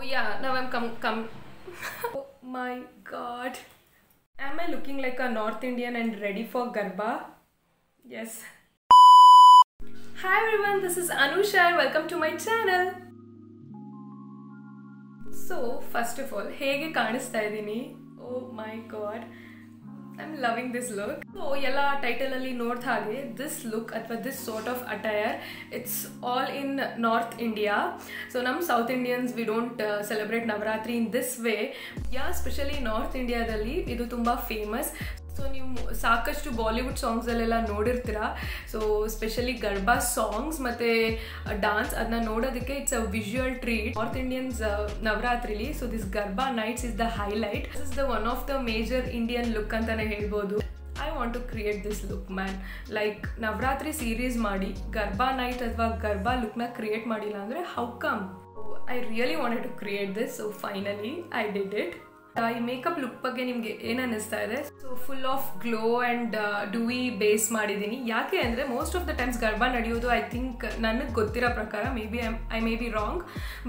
yeah, now I'm come. Oh my god. Am I looking like a North Indian and ready for Garba? Yes. Hi everyone, this is Anusha and welcome to my channel. So, first of all, hege kaanista idini? Oh my god. I'm loving this look. So, yella title alli nodta hage this look athwa this sort of attire, it's all in North India. So, nam South Indians we don't celebrate Navratri in this way. Yeah, especially North India dalli idu tumba famous. So ನೀವು ಸಾಕಷ್ಟು ಬಾಲಿವುಡ್ ಸಾಂಗ್ಸಲ್ಲೆಲ್ಲ ನೋಡಿರ್ತೀರಾ. So specially garba songs ಮತ್ತು dance ಅದನ್ನ ನೋಡೋದಕ್ಕೆ it's a visual treat. North Indians ನವರಾತ್ರಿಲಿ so this garba nights is the highlight. This is the one of the major Indian look ಅಂತಲೇ ಹೇಳ್ಬೋದು. I want to create this look man. Like Navratri series ಮಾಡಿ garba night ಅಥವಾ ಗರ್ಬಾ ಲುಕ್ನ create ಮಾಡಿಲ್ಲ ಅಂದರೆ how come? I really wanted to create this. So finally I did it. ಈ makeup look ಬಗ್ಗೆ ನಿಮಗೆ ಏನು ಅನ್ನಿಸ್ತಾ ಇದೆ? So full of glow and dewy base ಮಾಡಿದ್ದೀನಿ. ಯಾಕೆ ಅಂದರೆ most of the times garba ನಡೆಯೋದು ಐ ಥಿಂಕ್ ನನಗೆ ಗೊತ್ತಿರೋ ಪ್ರಕಾರ I may be wrong,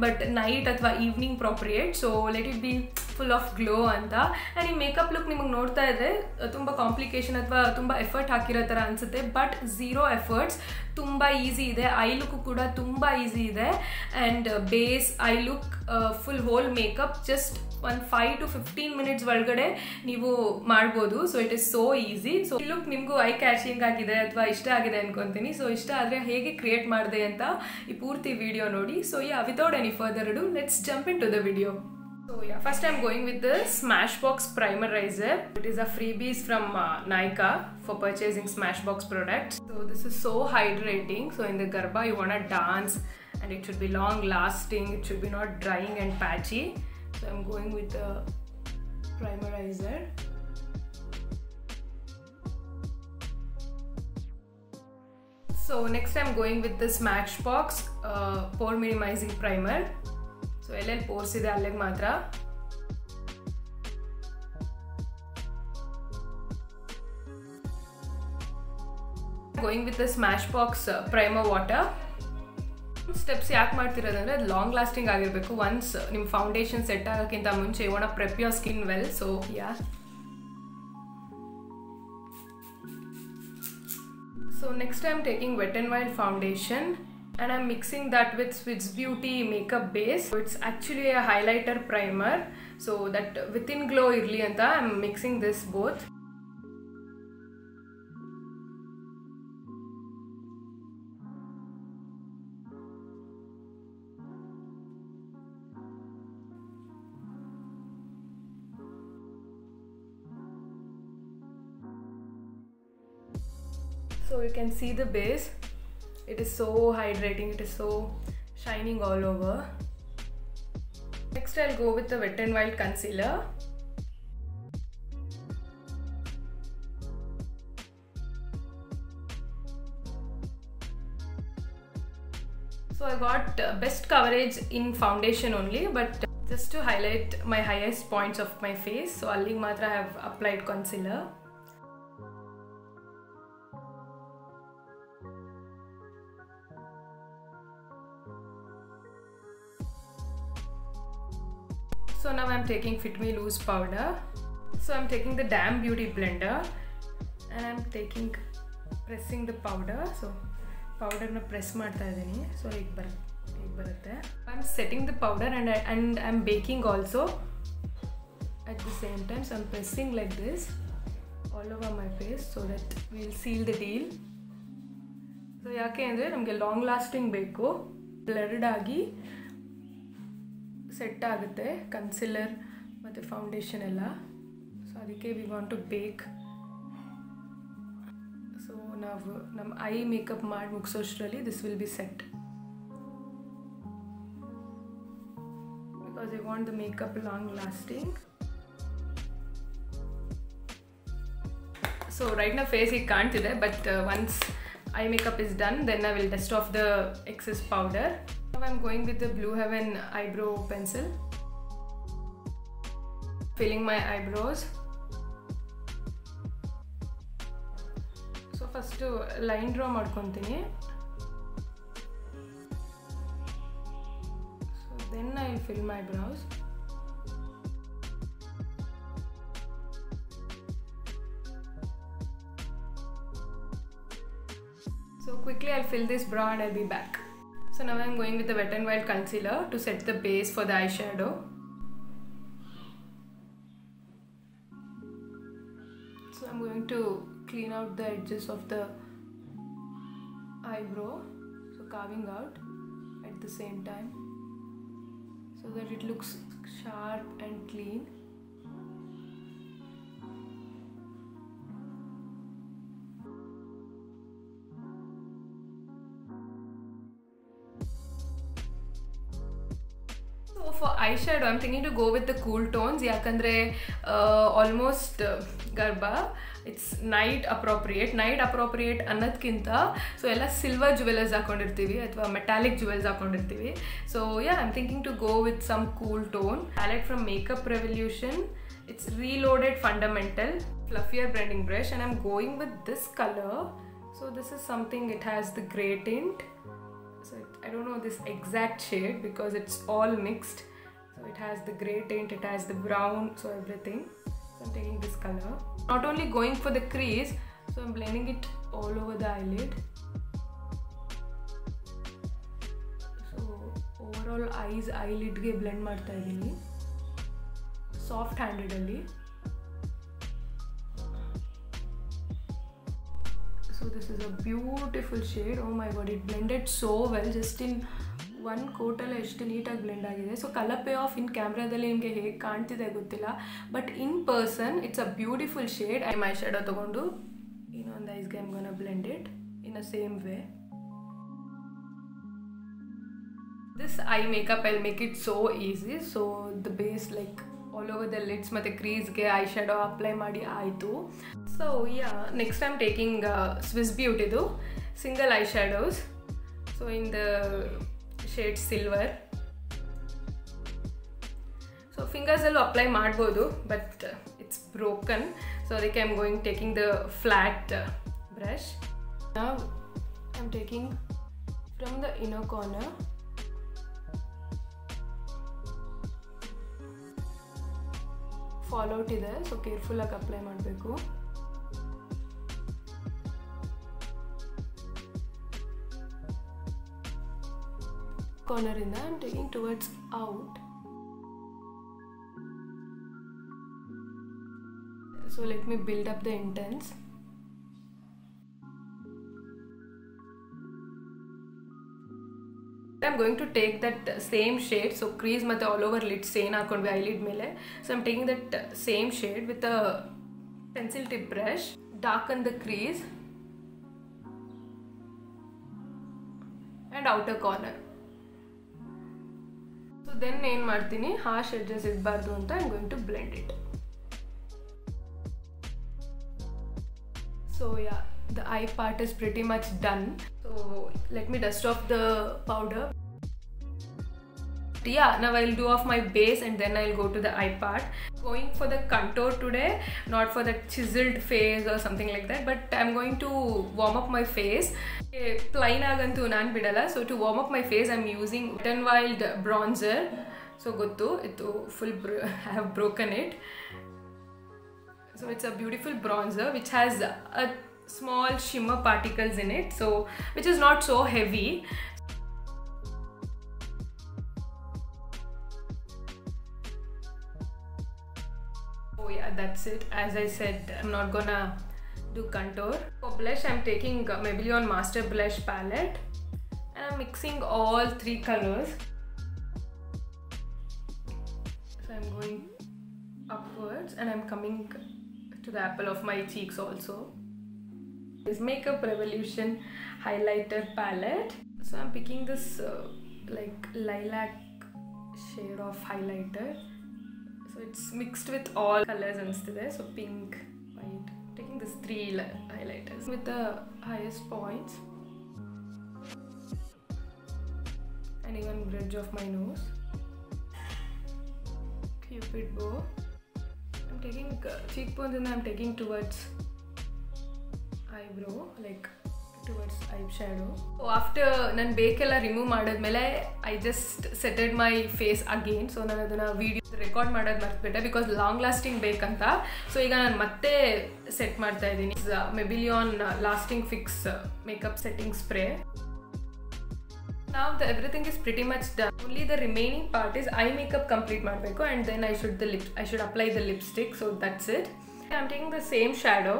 but night ಅಥವಾ evening appropriate. So let it be full of glow ಅಂತ. ಆ್ಯಂಡ್ ಈ ಮೇಕಪ್ ಲುಕ್ ನಿಮಗೆ ನೋಡ್ತಾ ಇದ್ದರೆ ತುಂಬ ಕಾಂಪ್ಲಿಕೇಶನ್ ಅಥವಾ ತುಂಬ ಎಫರ್ಟ್ ಹಾಕಿರೋ ಥರ ಅನಿಸುತ್ತೆ, ಬಟ್ ಝೀರೋ ಎಫರ್ಟ್ಸ್. ತುಂಬ ಈಸಿ ಇದೆ. ಐ ಲುಕ್ ಕೂಡ ತುಂಬ ಈಸಿ ಇದೆ. And base eye look full whole makeup just ಒಂದು 5 to 15 minutes ಒಳಗಡೆ ನೀವು ಮಾಡ್ಬೋದು. So it is so easy. So ಈ ಲುಕ್ ನಿಮಗೂ ಐ ಕ್ಯಾಚಿಂಗ್ ಆಗಿದೆ ಅಥವಾ ಇಷ್ಟ ಆಗಿದೆ ಅನ್ಕೊತೀನಿ. ಸೊ ಇಷ್ಟ ಆದರೆ ಹೇಗೆ ಕ್ರಿಯೇಟ್ ಮಾಡಿದೆ ಅಂತ ಈ ಪೂರ್ತಿ ವಿಡಿಯೋ ನೋಡಿ. So without any further ado, let's jump into the video. So first I'm going with the Smashbox Primerizer. It is a freebies from Nykaa for purchasing Smashbox products. So this is so hydrating. So in the Garba you want to dance and it should be long lasting. It should be not drying and patchy. So I'm going with the primerizer. So next I'm going with the Smashbox pore minimizing primer. So ಎಲ್ಲೆಲ್ಲಿ pores ಇದೆ ಅಲ್ಲಿಗೆ ಮಾತ್ರ. Going with the Smashbox primer water. Steps ಯಾಕೆ ಮಾಡ್ತಿರೋದಂದ್ರೆ ಅದು long lasting ಆಗಿರಬೇಕು. Once ನಿಮ್ಮ foundation set ಆಗೋಕ್ಕಿಂತ ಮುಂಚೆ you want to prep your skin well. So so next I am taking wet and wild foundation and I'm mixing that with Swiss Beauty makeup base. So it's actually a highlighter primer, so that within glow irli anta I'm mixing this both. So you can see the base. It is so hydrating, it is so shining all over. Next I'll go with the Wet n Wild concealer. So I got best coverage in foundation only, but just to highlight my highest points of my face, so allige matra I have applied concealer. So now I'm taking Fit Me Loose powder. So I'm taking the Damn Beauty blender and I'm pressing the powder. So powder na press ಮಾಡ್ತಾ ಇದೀನಿ. So ಹೀಗೆ ಬರುತ್ತೆ. I'm setting the powder and I'm baking also at the same time. So I'm pressing like this all over my face so that we'll seal the deal. So ಯಾಕೆ ಅಂದರೆ ನಮಗೆ long lasting ಬೇಕು, blurred ಆಗಿ set ಆಗುತ್ತೆ concealer ಮತ್ತು foundation ಎಲ್ಲ. So ಅದಕ್ಕೆ we want to bake. So ನಾವು ನಮ್ಮ ಐ ಮೇಕಪ್ ಮಾಡಿ ಮುಗಿಸೋಷ್ಟರಲ್ಲಿ this will be set, because I want the makeup long lasting. So right ನಾ ಫೇಸ್ ಈಗ ಕಾಣ್ತಿದೆ, but once eye makeup is done, then I will dust off the excess powder. Now I'm going with the Blue Heaven eyebrow pencil, filling my eyebrows. So first line draw ಮಾಡ್ಕೊಂತೀನಿ. So Then I'll fill my brows. So quickly I'll fill this brow and I'll be back. So now I'm going with the Wet n Wild concealer to set the base for the eyeshadow. So I'm going to clean out the edges of the eyebrow, so carving out at the same time so that it looks sharp and clean. So for eyeshadow, I'm thinking to go with the cool tones. Yakandre almost Garba. It's night appropriate. Night appropriate annadkinta. So ella silver jewelers hakondirtivi athwa metallic jewels hakondirtivi. So yeah, I'm thinking to go with some cool tone. Palette from Makeup Revolution. It's Reloaded Fundamental fluffier blending brush, and I'm going with this color. So this is something, it has the grey tint. So I don't know this exact shade because it's all mixed. So it has the grey tint, it has the brown, so everything. So I'm taking this color. Not only going for the crease, so I'm blending it all over the eyelid. So overall eyelid ge blend ಮಾಡ್ತಾ ಇದೀನಿ soft handed ಅಲ್ಲಿ. So this is a beautiful shade. Oh my god, it blended so well just in one coat alla eshtu neatagi blend agide. So color payoff in camera dalli nimge hege kaantide gottilla, but in person it's a beautiful shade. I'm eyeshadow tagondu on the eyes I'm gonna blend it in the same way. This eye makeup I'll make it so easy. So the base like all over the lids ಮತ್ತೆ crease ge eyeshadow apply ಮಾಡಿ ಆಯಿತು. So yeah, next I'm taking Swiss Beauty do single eyeshadows. So in the shade silver. So fingers allu apply ಮಾಡಬಹುದು, but it's broken. So like I'm taking the flat brush. Now I'm taking from the inner corner. Fallout ಇದೆ, so careful ಆಗಿ apply ಮಾಡಬೇಕು. Corner ಇಂದ I'm taking towards out. So let me build up the intense. I'm going to take that same shade, so crease ಮತ್ತೆ all over lids ಏನು ಹಾಕೊಂಡ್ವಿ eyelid ಮೇಲೆ. So I'm taking that same shade with a pencil tip brush, darken the crease and outer corner. So then ಏನು ಮಾಡ್ತೀನಿ, harsh edges ಇರಬಾರ್ದು ಅಂತ I'm going to blend it. So yeah, the eye part is pretty much done. So let me dust off the powder. Yeah, now I'll do off my base and then I'll go to the eye part. Going for the contour today, not for the chiseled face or something like that, but I'm going to warm up my face. Plain agantu nan bidala. So to warm up my face, I'm using Wet n Wild bronzer. So gottu itu full I have broken it. So it's a beautiful bronzer which has a small shimmer particles in it, so which is not so heavy. Oh yeah, that's it. As I said, I'm not gonna do contour. For blush, I'm taking Maybelline Master Blush palette and I'm mixing all three colors. So I'm going upwards and I'm coming to the apple of my cheeks also. This Makeup Revolution highlighter palette. So I'm picking this like lilac shade of highlighter. So it's mixed with all colors anstide. So pink, white. Taking these three highlighters with the highest points and even bridge of my nose. Cupid bow. I'm taking cheekbones and I'm taking towards eyebrow, like towards eyeshadow. So after nan ಬೇಕೆಲ್ಲ remove ಮಾಡಿದ್ಮೇಲೆ I just setted my face again. So ನಾನು ಅದನ್ನ video record ಮಾಡೋದು ಮರ್ತ್ಬಿಟ್ಟೆ because long lasting ಬೇಕಂತ. So ಈಗ ನಾನು ಮತ್ತೆ ಸೆಟ್ ಮಾಡ್ತಾ ಇದ್ದೀನಿ. Maybelline lasting fix makeup setting spray. Now everything is pretty much done. Only the remaining part is eye makeup complete ಮಾಡಬೇಕು and then I should apply the lipstick. So that's it. I'm taking the same shadow.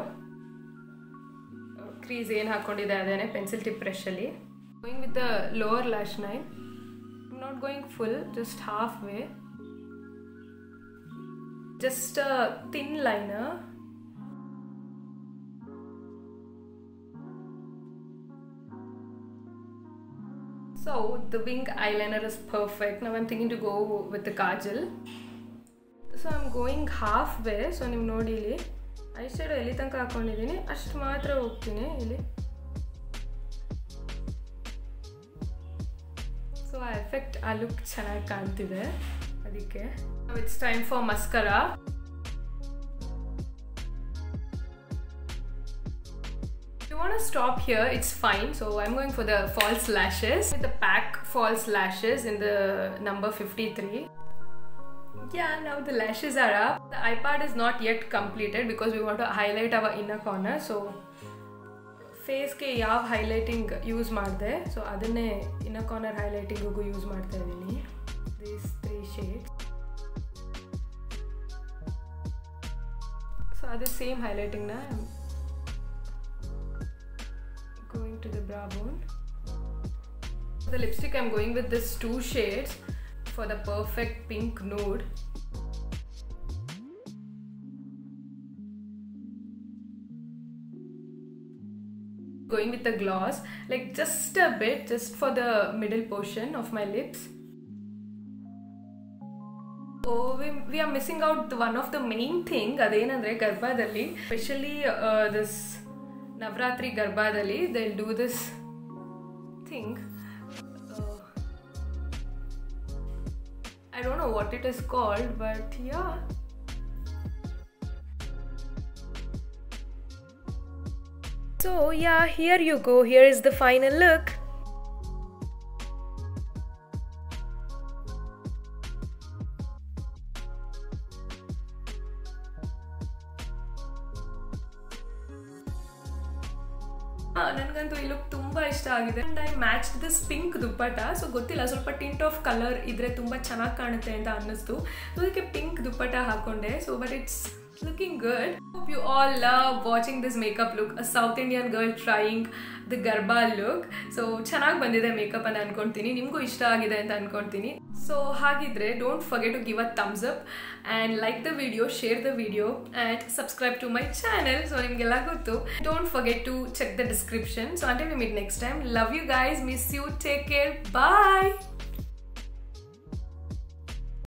Crease ಏನು ಹಾಕೊಂಡಿದೆ ಅದೇನೆ pencil tip brush ಅಲ್ಲಿ. Going with the lower lash line. I'm not going full, just halfway. Just a thin liner. So the wing eyeliner is perfect. Now I'm thinking to go with the kajal. So I'm going halfway. So ನೀವು ನೋಡಿ ಇಲ್ಲಿ I shadow ಎಲ್ಲಿ ತನಕ ಹಾಕೊಂಡಿದ್ದೀನಿ ಅಷ್ಟು ಮಾತ್ರ ಹೋಗ್ತೀನಿ ಇಲ್ಲಿ. ಸೊ ಆ ಎಫೆಕ್ಟ್ ಆ ಲುಕ್ ಚೆನ್ನಾಗಿ ಕಾಣ್ತಿದೆ ಅದಕ್ಕೆ. Now it's time for mascara. If you want to stop here, it's fine. So I'm going for the false lashes with the PAC false lashes in the number 53. Yeah, now the lashes are up. The eye part is not yet completed because we want to highlight our inner corner. So face ke yav highlighting use ಮಾಡಿದೆ. So ಅದನ್ನೇ inner corner highlighting ಗೂ use ಮಾಡ್ತಾ ಇದ್ದೀನಿ. These 3 shades. So ಅದೇ same highlighting na going to the brow bone. The lipstick I'm going with this 2 shades for the perfect pink nude. Going with the gloss, like just a bit, just for the middle portion of my lips. Oh, we are missing out one of the main thing. Adenandre garbhadalli, especially this Navratri garbhadalli, they'll do this thing. I don't know what it is called, but yeah. So yeah, here you go. Here is the final look. ನನಗಂತೂ ಈ look ತುಂಬ ಇಷ್ಟ ಆಗಿದೆ. And I matched this pink dupatta. So ಗೊತ್ತಿಲ್ಲ, ಸ್ವಲ್ಪ tint of colour ಇದ್ರೆ ತುಂಬ ಚೆನ್ನಾಗಿ ಕಾಣುತ್ತೆ ಅಂತ ಅನ್ನಿಸ್ತು. ಸೊ ಅದಕ್ಕೆ ಪಿಂಕ್ ದುಪ್ಪಟ್ಟ ಹಾಕೊಂಡೆ. So but it's looking good. Hope you all love watching this makeup look. A South Indian girl trying the garba look. So ಚೆನ್ನಾಗಿ ಬಂದಿದೆ ಮೇಕಪ್ ಅಂತ ಅನ್ಕೊಂತೀನಿ. ನಿಮಗೂ ಇಷ್ಟ ಆಗಿದೆ ಅಂತ ಅನ್ಕೊಂತೀನಿ. ಸೊ ಹಾಗಿದ್ರೆ don't forget to give a thumbs up and like the video, share the video and subscribe to my channel. So ನಿಮಗೆಲ್ಲ ಗೊತ್ತು. Don't forget to check the description. So until we meet next time, love you guys, miss you, take care, bye.